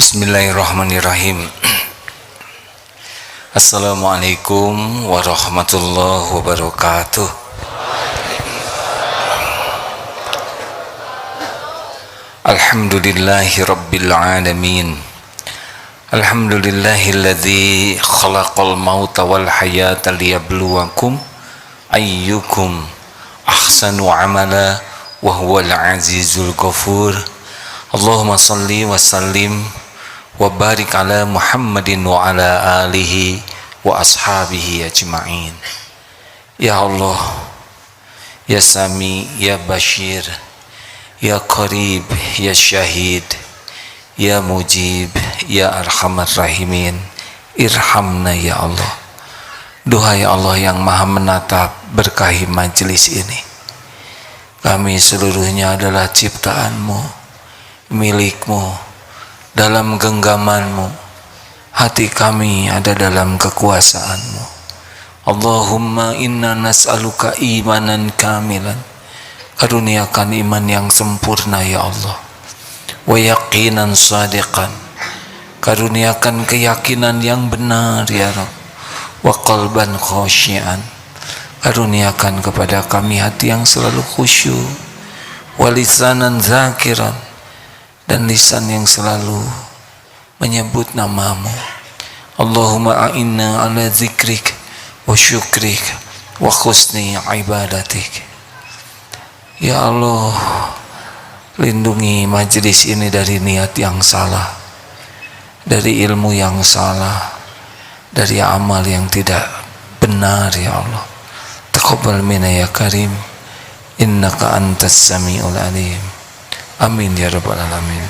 Bismillahirrahmanirrahim. Assalamualaikum warahmatullahi wabarakatuh. Alhamdulillahi rabbil alamin. Alhamdulillahilladzi khalaqal mauta wal hayata liyabluwakum ayyukum ahsanu amala wa huwal azizul ghafur. Allahumma salli wa sallim wa barik ala Muhammadin wa ala alihi wa ashabihi ajma'in. Ya Allah, Ya Sami, Ya Bashir, Ya Qarib, Ya Syahid, Ya Mujib, Ya Arhamar Rahimin, irhamna ya Allah. Duhai Allah yang maha menatap, berkahi majlis ini. Kami seluruhnya adalah ciptaan-Mu, milik-Mu. Dalam genggaman-Mu, hati kami ada dalam kekuasaan-Mu. Allahumma inna nas'aluka imanan kamilan, karuniakan iman yang sempurna ya Allah. Wa yaqinan sadiqan, karuniakan keyakinan yang benar ya Rabb. Wa qalban khasyian, karuniakan kepada kami hati yang selalu khusyuk. Wa lisanan zakiran, dan lisan yang selalu menyebut nama-Mu. Allahumma a'inna ala zikrik wa syukrik wa husni ibadatik. Ya Allah, lindungi majlis ini dari niat yang salah, dari ilmu yang salah, dari amal yang tidak benar ya Allah. Taqabbal minna ya karim, innaka antas sami'ul alim. Amin ya rabbal alamin.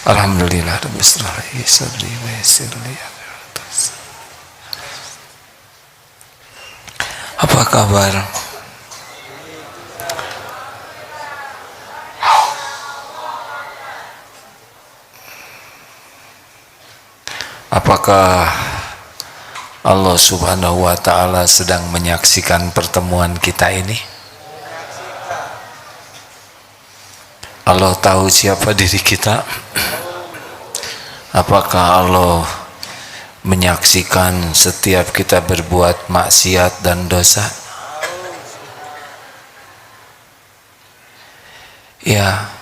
Alhamdulillah rabbil alamin. Sabri wa yassirli. Apa kabar? Apakah Allah Subhanahu wa ta'ala sedang menyaksikan pertemuan kita ini? Allah tahu siapa diri kita. Apakah Allah menyaksikan setiap kita berbuat maksiat dan dosa? Ya,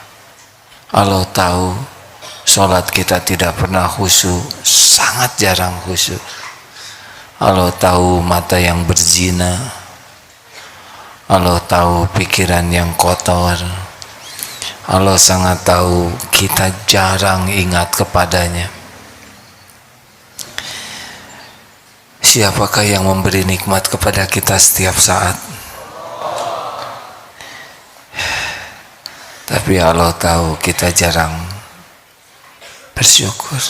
Allah tahu sholat kita tidak pernah khusyuk, sangat jarang khusyuk. Allah tahu mata yang berzina. Allah tahu pikiran yang kotor. Allah sangat tahu kita jarang ingat kepadanya. Siapakah yang memberi nikmat kepada kita setiap saat? Tapi Allah tahu kita jarang bersyukur.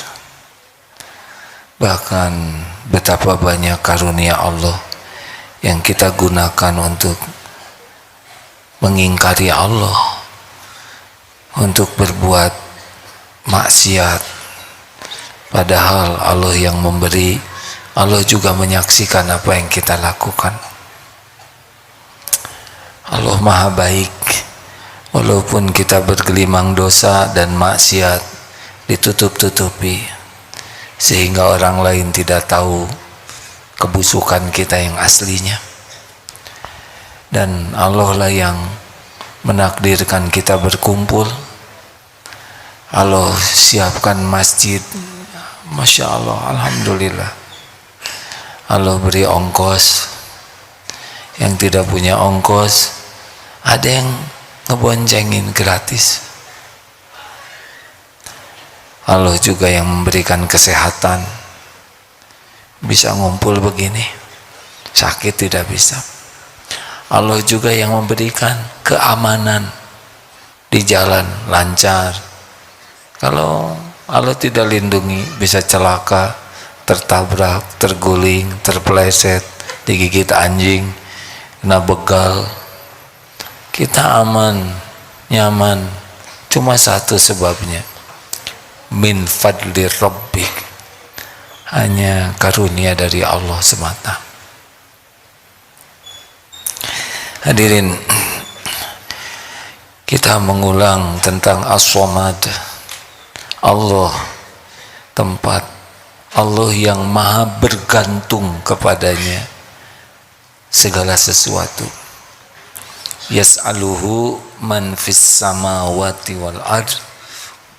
Bahkan betapa banyak karunia Allah yang kita gunakan untuk mengingkari Allah, untuk berbuat maksiat. Padahal Allah yang memberi, Allah juga menyaksikan apa yang kita lakukan. Allah maha baik. Walaupun kita bergelimang dosa dan maksiat, ditutup-tutupi sehingga orang lain tidak tahu kebusukan kita yang aslinya. Dan Allah lah yang menakdirkan kita berkumpul. Allah siapkan masjid, Masya Allah, Alhamdulillah. Allah beri ongkos. Yang tidak punya ongkos, ada yang ngeboncengin gratis. Allah juga yang memberikan kesehatan, bisa ngumpul begini, sakit tidak bisa. Allah juga yang memberikan keamanan di jalan, lancar. Kalau Allah tidak lindungi, bisa celaka, tertabrak, terguling, terpeleset, digigit anjing, kena begal. Kita aman, nyaman, cuma satu sebabnya, min fadli rabbik, hanya karunia dari Allah semata. Hadirin, kita mengulang tentang As-Samad, Allah, tempat Allah yang maha bergantung kepadanya segala sesuatu. Yas'aluhu man fis samawati wal ard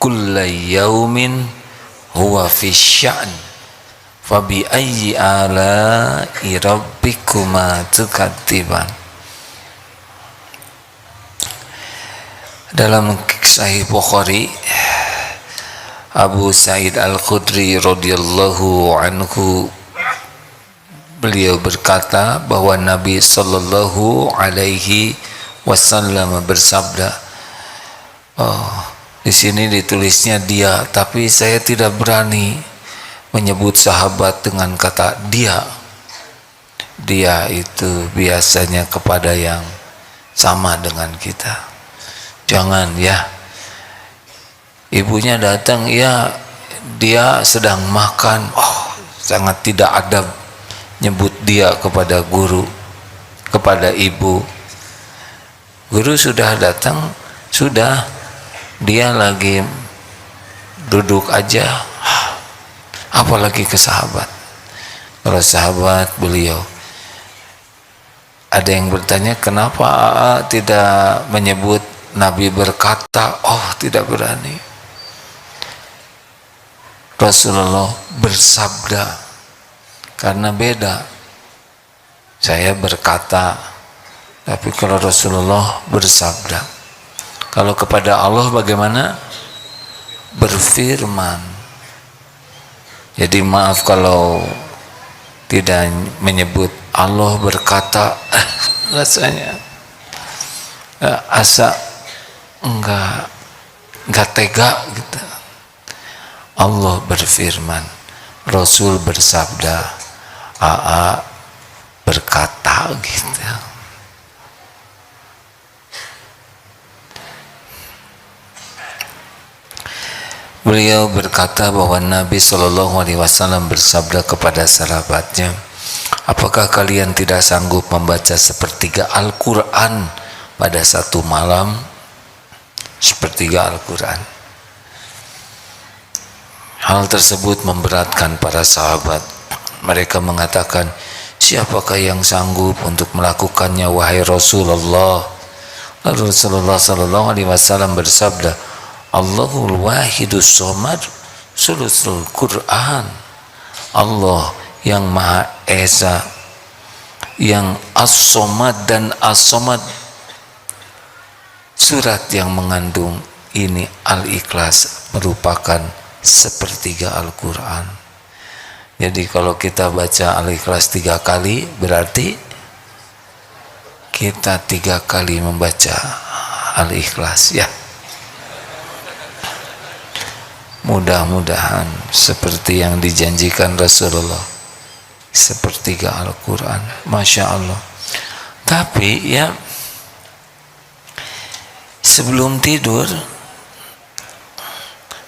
kulla yaumin huwa fis sya'n fabi ayyi ala'i rabbikuma tukadziban. Dalam Sahih Bukhari, Abu Sa'id Al-Khudri radhiyallahu anhu, beliau berkata bahwa Nabi sallallahu alaihi wasallam bersabda, di sini ditulisnya dia, tapi saya tidak berani menyebut sahabat dengan kata dia. Dia itu biasanya kepada yang sama dengan kita. Jangan ya, ibunya datang, ya dia sedang makan, sangat tidak adab nyebut dia kepada guru, kepada ibu. Guru sudah datang, sudah dia lagi duduk aja, apalagi ke sahabat. Kalau sahabat beliau, ada yang bertanya, kenapa tidak menyebut Nabi berkata? Tidak berani. Rasulullah bersabda, karena beda. Saya berkata, tapi kalau Rasulullah bersabda. Kalau kepada Allah bagaimana? Berfirman. Jadi maaf kalau tidak menyebut Allah berkata, rasanya asa enggak tega gitu. Allah berfirman, Rasul bersabda, AA berkata gitu. Beliau berkata bahwa Nabi SAW bersabda kepada sahabatnya, apakah kalian tidak sanggup membaca sepertiga Al-Quran pada satu malam? Sepertiga Al-Quran. Hal tersebut memberatkan para sahabat. Mereka mengatakan, siapakah yang sanggup untuk melakukannya wahai Rasulullah? Lalu Rasulullah SAW bersabda, Allahul wahidus somad sulusul Quran. Allah yang Maha Esa, yang as-somad dan as-somad, surat yang mengandung ini Al-Ikhlas merupakan sepertiga Al-Quran. Jadi kalau kita baca Al-Ikhlas 3 kali, berarti kita 3 kali membaca Al-Ikhlas ya. Mudah-mudahan seperti yang dijanjikan Rasulullah, sepertiga Al-Quran. Masya Allah. Tapi ya, sebelum tidur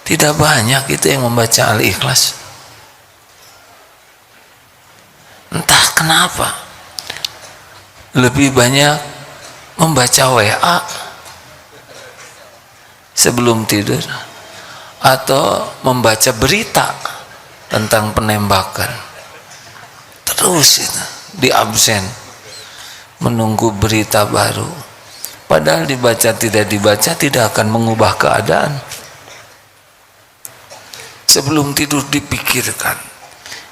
tidak banyak itu yang membaca Al-Ikhlas. Entah kenapa lebih banyak membaca WA sebelum tidur, atau membaca berita tentang penembakan. Terus itu di absen menunggu berita baru, padahal dibaca tidak dibaca tidak akan mengubah keadaan. Sebelum tidur dipikirkan,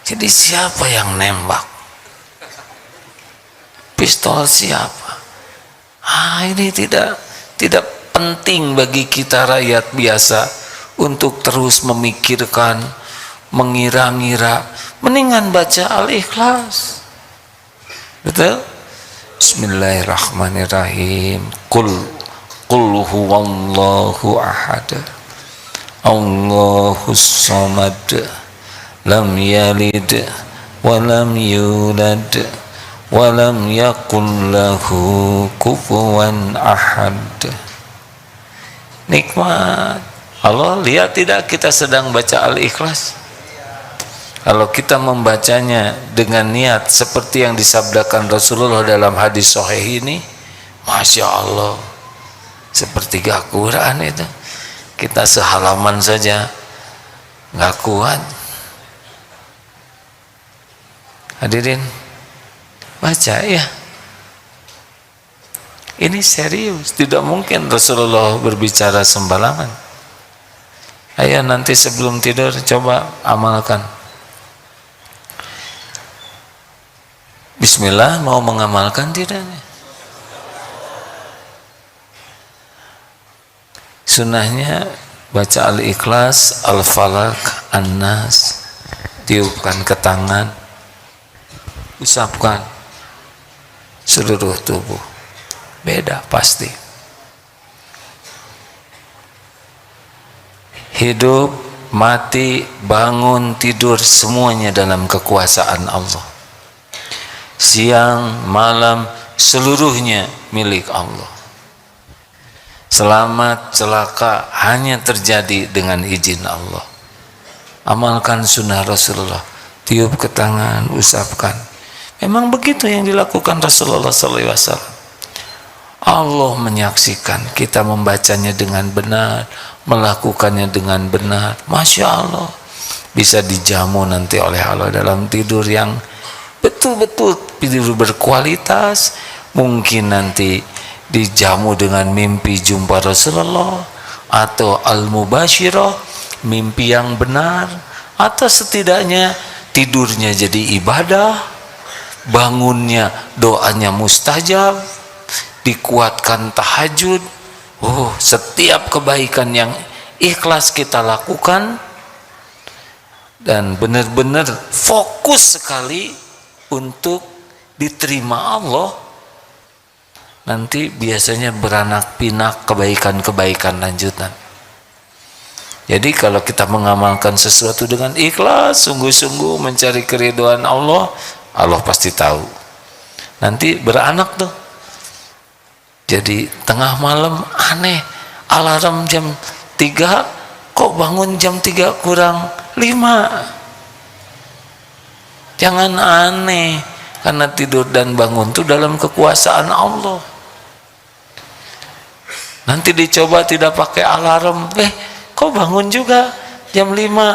jadi siapa yang nembak, pistol siapa? Ini tidak penting bagi kita rakyat biasa untuk terus memikirkan, mengira-ngira. Mendingan baca Al-Ikhlas. Betul? Bismillahirrahmanirrahim. Qul huwallahu ahad, Allahus samad, lam yalid wa lam yulad wa lam yakul lahu kufuwan ahad. Nikmat. Allah lihat tidak kita sedang baca Al-Ikhlas? Kalau kita membacanya dengan niat seperti yang disabdakan Rasulullah dalam hadis sahih ini, Masya Allah, sepertiga Quran itu. Kita sehalaman saja nggak kuat. Hadirin baca ya, ini serius, tidak mungkin Rasulullah berbicara sembarangan. Ayo nanti sebelum tidur coba amalkan. Bismillah, mau mengamalkan tidak? Sunnahnya baca Al-Ikhlas, Al-Falaq, An-Nas, tiupkan ke tangan, usapkan seluruh tubuh. Beda pasti. Hidup, mati, bangun, tidur, semuanya dalam kekuasaan Allah. Siang, malam, seluruhnya milik Allah. Selamat, celaka hanya terjadi dengan izin Allah. Amalkan sunnah Rasulullah, tiup ke tangan, usapkan. Memang begitu yang dilakukan Rasulullah SAW. Allah menyaksikan kita membacanya dengan benar, melakukannya dengan benar. Masya Allah, bisa dijamu nanti oleh Allah dalam tidur yang betul-betul tidur berkualitas. Mungkin nanti dijamu dengan mimpi jumpa Rasulullah, atau al-mubasyirah, mimpi yang benar, atau setidaknya tidurnya jadi ibadah, bangunnya doanya mustajab, dikuatkan tahajud. Oh, setiap kebaikan yang ikhlas kita lakukan dan benar-benar fokus sekali untuk diterima Allah, nanti biasanya beranak pinak kebaikan-kebaikan lanjutan. Jadi kalau kita mengamalkan sesuatu dengan ikhlas, sungguh-sungguh mencari keridhaan Allah, Allah pasti tahu. Nanti beranak tuh. Jadi tengah malam aneh, alarm jam 3, kok bangun jam 3 kurang 5. Jangan aneh, karena tidur dan bangun itu dalam kekuasaan Allah. Nanti dicoba tidak pakai alarm, kok bangun juga jam 5.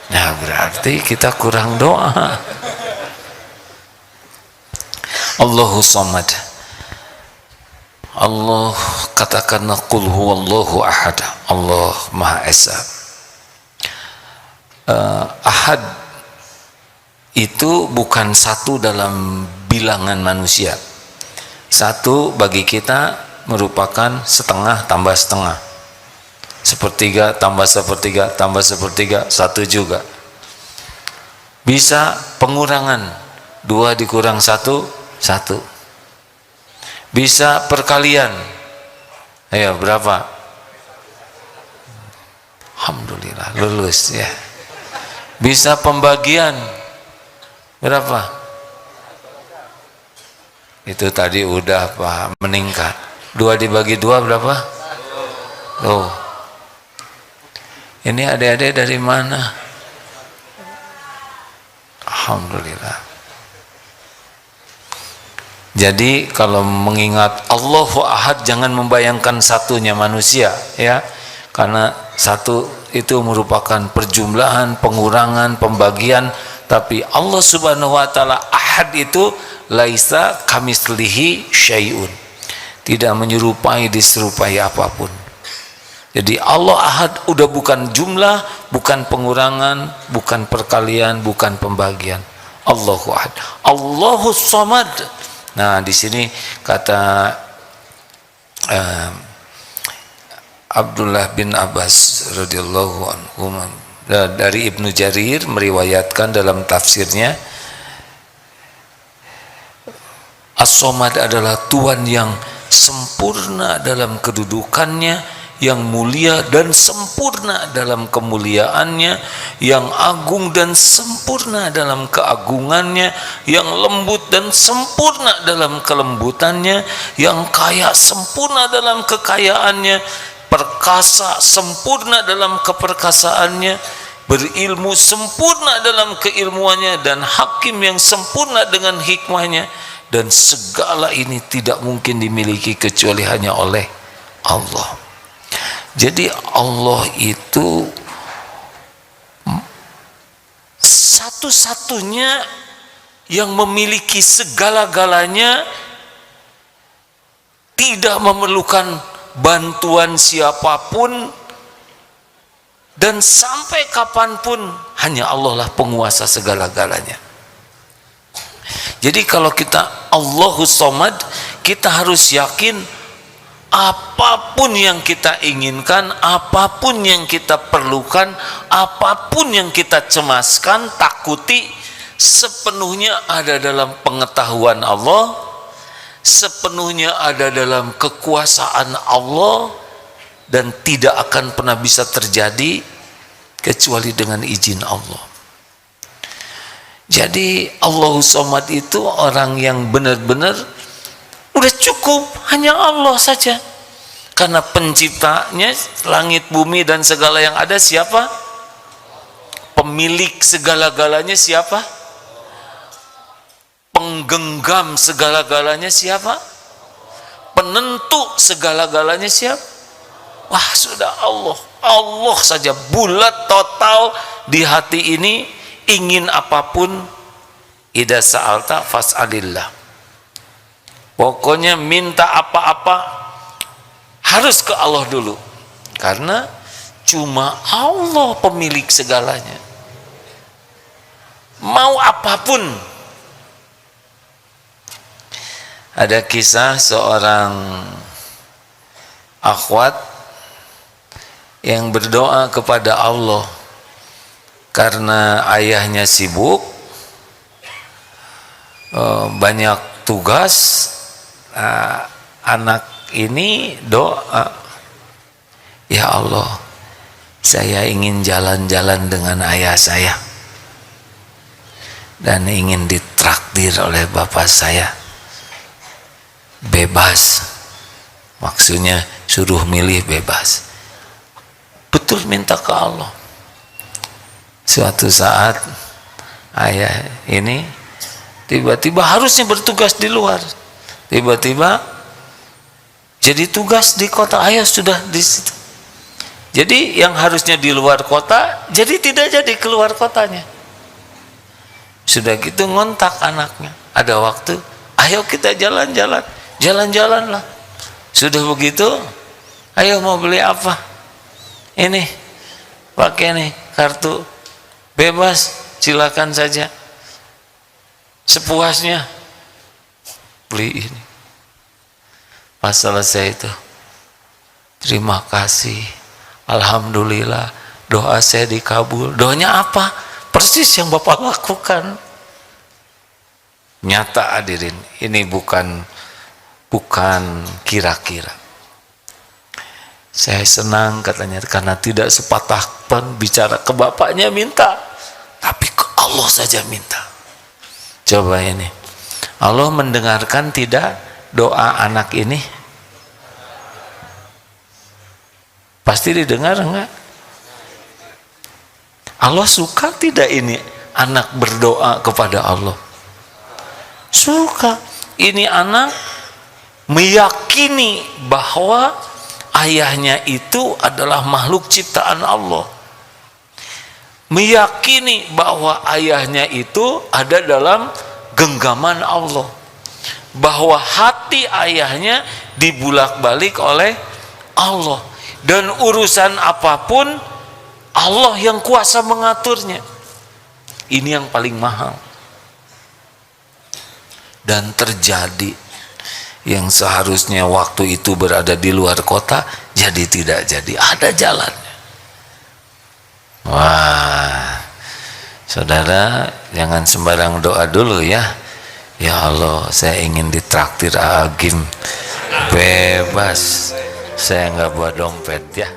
Nah, berarti kita kurang doa. Allahus Samad. Allah katakan qul huwallahu ahad. Allah Maha Esa. Ahad itu bukan satu dalam bilangan manusia. Satu bagi kita merupakan setengah tambah setengah, sepertiga tambah sepertiga tambah sepertiga, satu juga. Bisa pengurangan, 2 dikurang 1, 1. Bisa perkalian, ayo berapa? Alhamdulillah lulus ya. Bisa pembagian, berapa? Itu tadi udah Pak, meningkat. 2 dibagi 2 berapa? Oh, ini adik-adik dari mana? Alhamdulillah. Jadi kalau mengingat Allahu Ahad, jangan membayangkan satunya manusia ya, karena satu itu merupakan perjumlahan, pengurangan, pembagian. Tapi Allah Subhanahu wa taala Ahad itu laisa kamitslihi syai'un, tidak menyerupai diserupai apapun. Jadi Allah Ahad udah bukan jumlah, bukan pengurangan, bukan perkalian, bukan pembagian. Allahu Ahad, Allahus Samad. Nah, di sini kata Abdullah bin Abbas radhiyallahu anhu, dari Ibnu Jarir meriwayatkan dalam tafsirnya, As-Samad adalah Tuhan yang sempurna dalam kedudukannya, yang mulia dan sempurna dalam kemuliaannya, yang agung dan sempurna dalam keagungannya, yang lembut dan sempurna dalam kelembutannya, yang kaya sempurna dalam kekayaannya, perkasa sempurna dalam keperkasaannya, berilmu sempurna dalam keilmuannya, dan hakim yang sempurna dengan hikmahnya. Dan segala ini tidak mungkin dimiliki kecuali hanya oleh Allah. Jadi Allah itu satu-satunya yang memiliki segala-galanya, tidak memerlukan bantuan siapapun, dan sampai kapanpun hanya Allah lah penguasa segala-galanya. Jadi kalau kita Allahus Somad, kita harus yakin apapun yang kita inginkan, apapun yang kita perlukan, apapun yang kita cemaskan, takuti, sepenuhnya ada dalam pengetahuan Allah, sepenuhnya ada dalam kekuasaan Allah, dan tidak akan pernah bisa terjadi kecuali dengan izin Allah. Jadi Allahus Somad itu orang yang benar-benar udah cukup, hanya Allah saja. Karena penciptanya langit, bumi, dan segala yang ada siapa? Pemilik segala-galanya siapa? Penggenggam segala-galanya siapa? Penentu segala-galanya siapa? Wah, sudah Allah. Allah saja bulat total di hati ini. Ingin apapun, idza sa'alta fas'alillah. Pokoknya minta apa-apa harus ke Allah dulu, karena cuma Allah pemilik segalanya. Mau apapun. Ada kisah seorang akhwat yang berdoa kepada Allah karena ayahnya sibuk, banyak tugas. Anak ini doa, ya Allah, saya ingin jalan-jalan dengan ayah saya dan ingin ditraktir oleh bapak saya, bebas, maksudnya suruh milih bebas. Betul minta ke Allah. Suatu saat ayah ini tiba-tiba harusnya bertugas di luar, tiba-tiba jadi tugas di kota. Ayah sudah di situ, jadi yang harusnya di luar kota jadi tidak jadi keluar kotanya. Sudah gitu ngontak anaknya, ada waktu, ayo kita jalan-jalan. Jalan-jalanlah. Sudah begitu, ayo mau beli apa? Ini pakai nih kartu bebas, silakan saja, sepuasnya beli ini. Pas selesai itu, terima kasih, alhamdulillah, doa saya dikabul. Doanya apa? Persis yang Bapak lakukan. Nyata hadirin, ini bukan kira-kira. Saya senang katanya karena tidak sepatah pun bicara ke bapaknya minta, tapi ke Allah saja minta. Coba ini, Allah mendengarkan tidak doa anak ini? Pasti didengar enggak? Allah suka tidak ini anak berdoa kepada Allah? Suka. Ini anak meyakini bahwa ayahnya itu adalah makhluk ciptaan Allah, meyakini bahwa ayahnya itu ada dalam genggaman Allah, bahwa hati ayahnya dibulak-balik oleh Allah, dan urusan apapun Allah yang kuasa mengaturnya. Ini yang paling mahal. Dan terjadi yang seharusnya waktu itu berada di luar kota jadi tidak jadi, ada jalannya. Wah, saudara, jangan sembarang doa dulu ya. Ya Allah, saya ingin ditraktir Agim bebas, saya nggak bawa dompet ya.